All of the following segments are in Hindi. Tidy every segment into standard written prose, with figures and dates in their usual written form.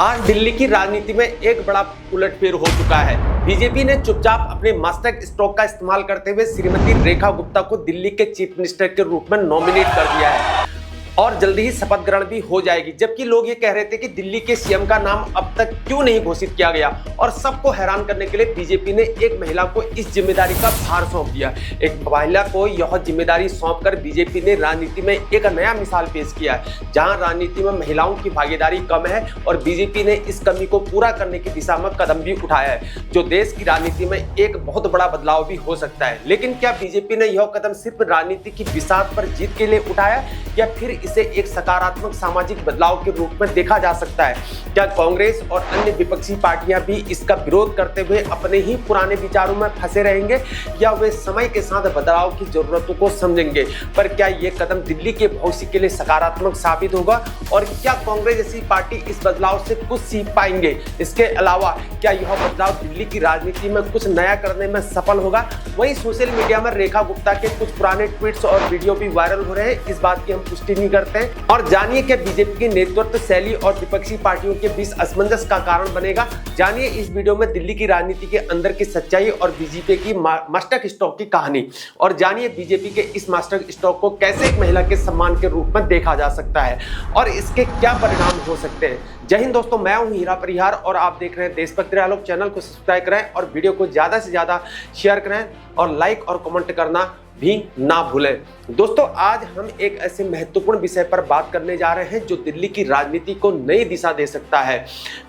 आज दिल्ली की राजनीति में एक बड़ा उलटफेर हो चुका है। बीजेपी ने चुपचाप अपने मस्टर्ड स्ट्रोक का इस्तेमाल करते हुए श्रीमती रेखा गुप्ता को दिल्ली के चीफ मिनिस्टर के रूप में नॉमिनेट कर दिया है और जल्दी ही शपथ ग्रहण भी हो जाएगी। जबकि लोग ये कह रहे थे कि दिल्ली के सीएम का नाम अब तक क्यों नहीं घोषित किया गया, और सबको हैरान करने के लिए बीजेपी ने एक महिला को इस जिम्मेदारी का भार सौंप दिया। एक महिला को यह जिम्मेदारी सौंपकर बीजेपी ने राजनीति में एक नया मिसाल पेश किया है, जहां राजनीति में महिलाओं की भागीदारी कम है और बीजेपी ने इस कमी को पूरा करने की दिशा में कदम भी उठाया है, जो देश की राजनीति में एक बहुत बड़ा बदलाव भी हो सकता है। लेकिन क्या बीजेपी ने यह कदम सिर्फ राजनीति की बिसात पर जीत के लिए उठाया, या फिर इसे एक सकारात्मक सामाजिक बदलाव के रूप में देखा जा सकता है? क्या कांग्रेस और अन्य विपक्षी पार्टियां भी इसका विरोध करते हुए अपने ही पुराने विचारों में फंसे रहेंगे, या वे समय के साथ बदलाव की जरूरतों को समझेंगे? पर क्या ये कदम दिल्ली के भविष्य के लिए सकारात्मक साबित होगा, और क्या कांग्रेस जैसी पार्टी इस बदलाव से कुछ सीख पाएंगे? इसके अलावा क्या यह बदलाव दिल्ली की राजनीति में कुछ नया करने में सफल होगा? वहीं सोशल मीडिया में रेखा गुप्ता के कुछ पुराने ट्वीट्स और वीडियो भी वायरल हो रहे हैं, इस बात की हम पुष्टि नहीं करते हैं। और जानिए कि बीजेपी की नेतृत्व शैली और विपक्षी पार्टियों के बीच असमंजस का कारण बनेगा। जानिए इस वीडियो में दिल्ली की राजनीति के अंदर की सच्चाई और बीजेपी की मास्टर स्ट्रोक की कहानी, और जानिए बीजेपी के इस मास्टर स्ट्रोक को कैसे एक महिला के सम्मान के रूप में देखा जा सकता है और इसके क्या परिणाम हो सकते हैं। जय हिंद दोस्तों, मैं हूं हीरा परिहार और आप देख रहे हैं देशभक्ति आलोक। चैनल को सब्सक्राइब करें और वीडियो को ज्यादा से ज्यादा शेयर करें और लाइक और कमेंट करना भी ना भूलें। दोस्तों, आज हम एक ऐसे महत्वपूर्ण विषय पर बात करने जा रहे हैं जो दिल्ली की राजनीति को नई दिशा दे सकता है।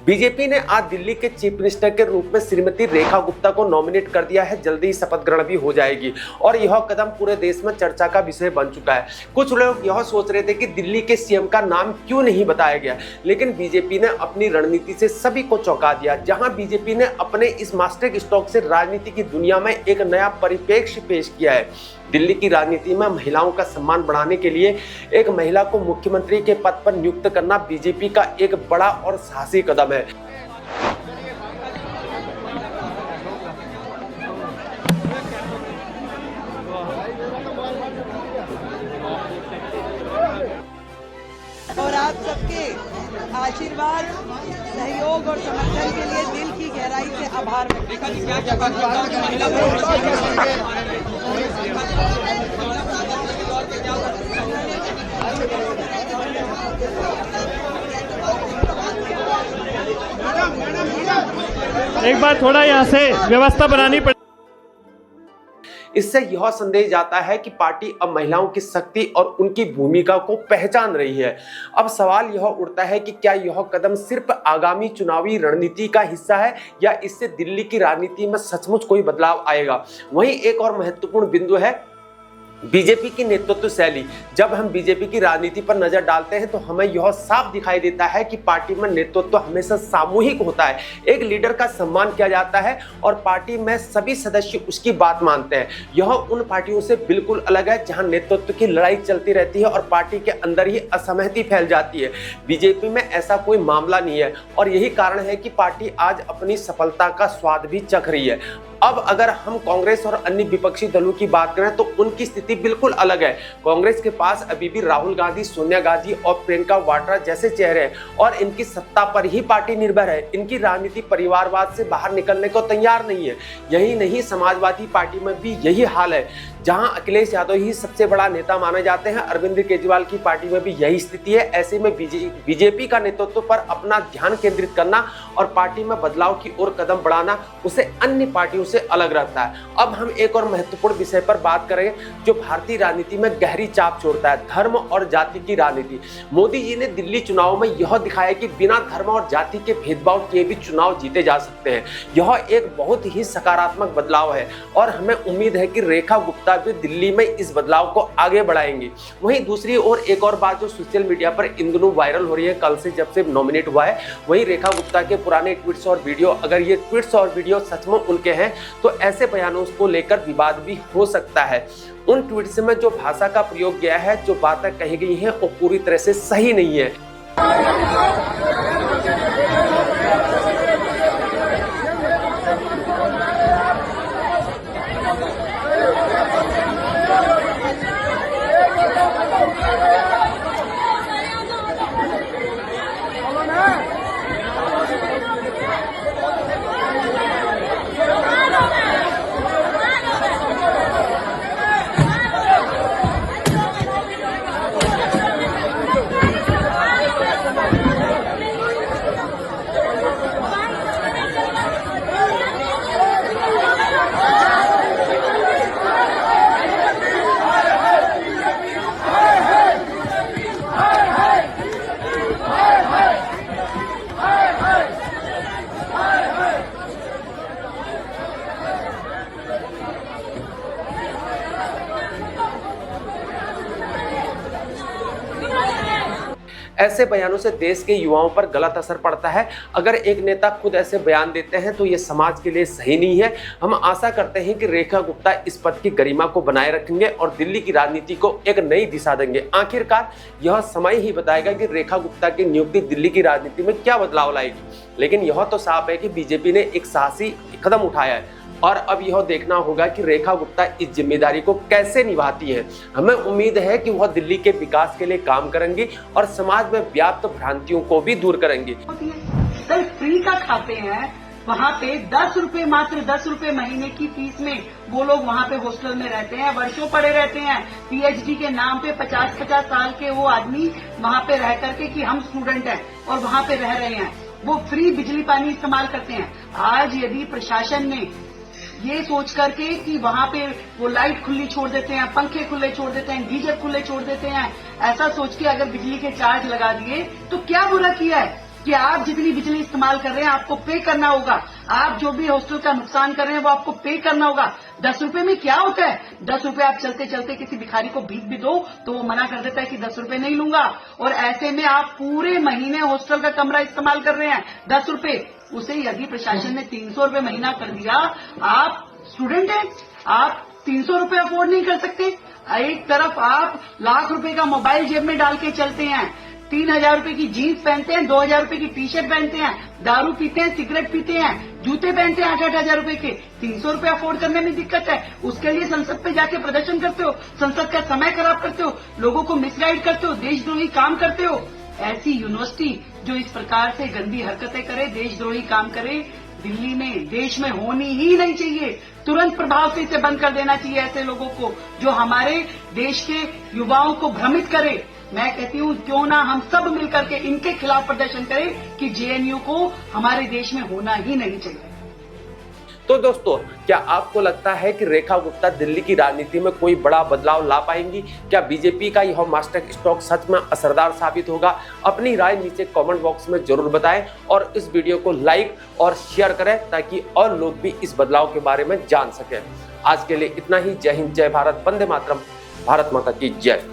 बीजेपी ने आज दिल्ली के चीफ मिनिस्टर के रूप में श्रीमती रेखा गुप्ता को नॉमिनेट कर दिया है। जल्दी ही शपथ ग्रहण भी हो जाएगी और यह कदम पूरे देश में चर्चा का विषय बन चुका है। कुछ लोग यह सोच रहे थे कि दिल्ली के सीएम का नाम क्यों नहीं बताया गया, लेकिन बीजेपी ने अपनी रणनीति से सभी को चौंका दिया। जहां बीजेपी ने अपने इस मास्टर स्ट्रोक से राजनीति की दुनिया में एक नया परिप्रेक्ष्य पेश किया है। दिल्ली की राजनीति में महिलाओं का सम्मान बढ़ाने के लिए एक महिला को मुख्यमंत्री के पद पर नियुक्त करना बीजेपी का एक बड़ा और साहसी कदम है। और आप सबके आशीर्वाद, सहयोग और समर्थन के लिए दिल की गहराई से आभार व्यक्त एक बार थोड़ा यहाँ से व्यवस्था बनानी पड़ेगी। इससे यह संदेश जाता है कि पार्टी अब महिलाओं की शक्ति और उनकी भूमिका को पहचान रही है। अब सवाल यह उठता है कि क्या यह कदम सिर्फ आगामी चुनावी रणनीति का हिस्सा है, या इससे दिल्ली की राजनीति में सचमुच कोई बदलाव आएगा? वहीं एक और महत्वपूर्ण बिंदु है बीजेपी की नेतृत्व शैली। जब हम बीजेपी की राजनीति पर नजर डालते हैं तो हमें यह साफ दिखाई देता है कि पार्टी में नेतृत्व हमेशा सामूहिक होता है। एक लीडर का सम्मान किया जाता है और पार्टी में सभी सदस्य उसकी बात मानते हैं। यह उन पार्टियों से बिल्कुल अलग है जहां नेतृत्व की लड़ाई चलती रहती है और पार्टी के अंदर ही असहमति फैल जाती है। बीजेपी में ऐसा कोई मामला नहीं है और यही कारण है कि पार्टी आज अपनी सफलता का स्वाद भी चख रही है। अब अगर हम कांग्रेस और अन्य विपक्षी दलों की बात करें तो उनकी स्थिति बिल्कुल अलग है। कांग्रेस के पास अभी भी राहुल गांधी, सोनिया गांधी और प्रियंका वाड्रा जैसे चेहरे हैं और इनकी सत्ता पर ही पार्टी निर्भर है। इनकी राजनीति परिवारवाद से बाहर निकलने को तैयार नहीं है। यही नहीं, समाजवादी पार्टी में भी यही हाल है, जहां अखिलेश यादव ही सबसे बड़ा नेता माने जाते हैं। अरविंद केजरीवाल की पार्टी में भी यही स्थिति है। ऐसे में बीजेपी का नेतृत्व पर अपना ध्यान केंद्रित करना और पार्टी में बदलाव की ओर कदम बढ़ाना उसे अन्य पार्टियों से अलग रखता है। अब हम एक और महत्वपूर्ण विषय पर बात करें जो भारतीय राजनीति में गहरी छाप छोड़ता है, धर्म और जाति की राजनीति। मोदी जी ने दिल्ली चुनाव में यह दिखाया कि बिना धर्म और जाति के भेदभाव किए भी चुनाव जीते जा सकते हैं। यह एक बहुत ही सकारात्मक बदलाव है और हमें उम्मीद है कि रेखा गुप्ता भी दिल्ली में इस बदलाव को आगे बढ़ाएंगे। वहीं दूसरी ओर एक और बात जो सोशल मीडिया पर इन दिनों वायरल हो रही है, कल से जब से नॉमिनेट हुआ है, वही रेखा गुप्ता के पुराने ट्वीट्स और वीडियो। अगर ये ट्वीट्स और वीडियो सचमुच उनके हैं तो ऐसे बयानों को लेकर विवाद भी हो सकता है। उन ट्वीट्स में जो भाषा का प्रयोग किया है, जो बातें कही गई हैं, वो पूरी तरह से सही नहीं है। ऐसे बयानों से देश के युवाओं पर गलत असर पड़ता है। अगर एक नेता खुद ऐसे बयान देते हैं तो ये समाज के लिए सही नहीं है। हम आशा करते हैं कि रेखा गुप्ता इस पद की गरिमा को बनाए रखेंगे और दिल्ली की राजनीति को एक नई दिशा देंगे। आखिरकार यह समय ही बताएगा कि रेखा गुप्ता की नियुक्ति दिल्ली की राजनीति में क्या बदलाव लाएगी, लेकिन यह तो साफ है कि बीजेपी ने एक साहसी कदम उठाया है और अब यह देखना होगा कि रेखा गुप्ता इस जिम्मेदारी को कैसे निभाती है। हमें उम्मीद है कि वह दिल्ली के विकास के लिए काम करेंगी और समाज में व्याप्त भ्रांतियों को भी दूर करेंगी। सर फ्री का खाते हैं, वहाँ पे 10 रुपए, मात्र 10 रुपए महीने की फीस में वो लोग वहाँ पे हॉस्टल में रहते हैं, वर्षों पड़े रहते हैं। पीएचडी के नाम पे 50-50 साल के वो आदमी वहाँ पे रह करके कि हम स्टूडेंट हैं और वहाँ पे रह रहे हैं, वो फ्री बिजली पानी इस्तेमाल करते हैं। आज यदि प्रशासन ने ये सोच करके कि वहाँ पे वो लाइट खुली छोड़ देते हैं, पंखे खुले छोड़ देते हैं, गीजर खुले छोड़ देते हैं, ऐसा सोच के अगर बिजली के चार्ज लगा दिए तो क्या बुरा किया है कि आप जितनी बिजली इस्तेमाल कर रहे हैं आपको पे करना होगा। आप जो भी हॉस्टल का नुकसान कर रहे हैं वो आपको पे करना होगा। 10 रुपए में क्या होता है? 10 रुपए आप चलते चलते किसी भिखारी को भीख भी दो तो वो मना कर देता है कि 10 रुपए नहीं लूंगा, और ऐसे में आप पूरे महीने हॉस्टल का कमरा इस्तेमाल कर रहे हैं 10 रुपए। उसे यदि प्रशासन ने 300 रुपए महीना कर दिया, आप स्टूडेंट हैं, आप 300 रुपए अफोर्ड नहीं कर सकते। एक तरफ आप लाख रुपए का मोबाइल जेब में डाल के चलते हैं, 3000 रुपए की जीन्स पहनते हैं, 2000 रुपए की टी शर्ट पहनते हैं, दारू पीते हैं, सिगरेट पीते हैं, जूते पहनते हैं 8-8 हजार रुपए के। 300 रुपए अफोर्ड करने में दिक्कत है, उसके लिए संसद पे जाके प्रदर्शन करते हो, संसद का समय खराब करते हो, लोगों को मिसगाइड करते हो, देशद्रोही काम करते हो। ऐसी यूनिवर्सिटी जो इस प्रकार से गंदी हरकतें करे, देशद्रोही काम करे, दिल्ली में, देश में होनी ही नहीं चाहिए। तुरंत प्रभाव से इसे बंद कर देना चाहिए ऐसे लोगों को जो हमारे देश के युवाओं को भ्रमित करे। मैं कहती हूँ क्यों ना हम सब मिलकर के इनके खिलाफ प्रदर्शन करें कि जेएनयू को हमारे देश में होना ही नहीं चाहिए। तो दोस्तों, क्या आपको लगता है कि रेखा गुप्ता दिल्ली की राजनीति में कोई बड़ा बदलाव ला पाएंगी? क्या बीजेपी का यह मास्टर स्ट्रोक सच में असरदार साबित होगा? अपनी राय नीचे कमेंट बॉक्स में जरूर बताएं और इस वीडियो को लाइक और शेयर करें ताकि और लोग भी इस बदलाव के बारे में जान सकें। आज के लिए इतना ही। जय हिंद, जय भारत, वंदे मातरम, भारत माता की जय।